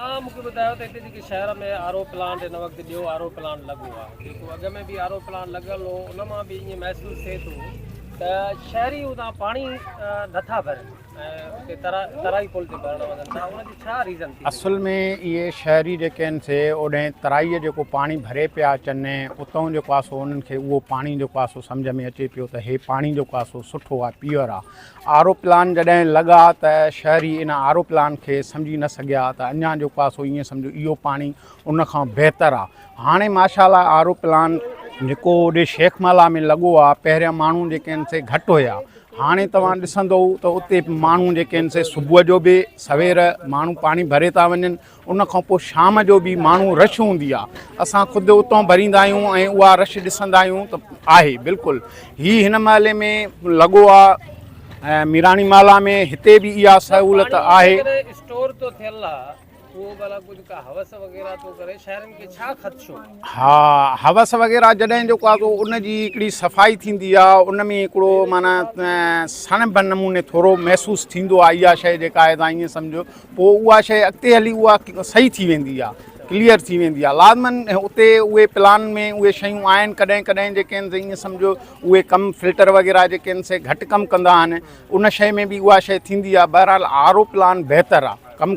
मूंखे ॿुधायो त हिते जेके शहर में आर ओ प्लांट हिन वक़्तु ॿियो आर ओ प्लांट लॻो आहे, जेको अॻ में बि आर ओ प्लांट लॻल हो, उन मां बि ईअं महसूसु थिए थो त शहरी उतां पाणी नथा भरनि ऐं उते तराई पुल ते भरणु वञनि था। उनजी छा रीज़न थी? असल में ये शहरी जेके आहिनि से ओॾे तराईअ जेको पाणी भरे पिया अचनि, उतां जेको आहे सो उन्हनि खे उहो पाणी जेको आहे सो सम्झ में अचे पियो त हे पाणी जेको आहे सो सुठो आहे, प्योर आहे। आर ओ प्लान जॾहिं लॻा त शहरी इन आर ओ प्लान खे सम्झी न सघिया त अञा जेको आहे सो ईअं सम्झो इहो पाणी उन खां बहितर आहे। हाणे माशाल्लाह आर ओ प्लान जेको होॾे शेखमाला में लॻो आहे, पहिरियां माण्हू जेके आहिनि से घटि हुया। हाणे तव्हां ॾिसंदो त उते माण्हू जेके आहिनि से सुबुह जो बि सवेर माण्हू पाणी भरे था वञनि, उन खां पोइ शाम जो बि माण्हू रश हूंदी आहे। असां ख़ुदि उतां भरींदा आहियूं ऐं उहा रश ॾिसंदा आहियूं त आहे बिल्कुलु। हीअ हिन महले में लॻो आहे ऐं मीराणी माला में, हिते बि इहा सहूलियत आहे। स्टोर तो थियल आहे उहो भला कुझु का हवस वग़ैरह थो करे, शहरनि खे छा ख़दशो? हाँ, हवस वग़ैरह जॾहिं जेको आहे उन जी हिकिड़ी सफ़ाई थींदी आहे, उन में हिकिड़ो माना सणिबन नमूने थोरो महसूसु थींदो आहे। इहा शइ जेका आहे तव्हां ईअं सम्झो, पोइ उहा शइ अॻिते हली उहा सही थी वेंदी आहे, क्लियर थी वेंदी आहे। लाज़मन उते उहे प्लान में उहे शयूं आहिनि, कॾहिं कॾहिं जेके आहिनि ईअं सम्झो उहे कमु फिल्टर वग़ैरह जेके आहिनि से घटि कमु कंदा आहिनि, उन शइ में बि उहा शइ थींदी आहे। बहरहाल आर ओ प्लान बहितरु आहे, कमु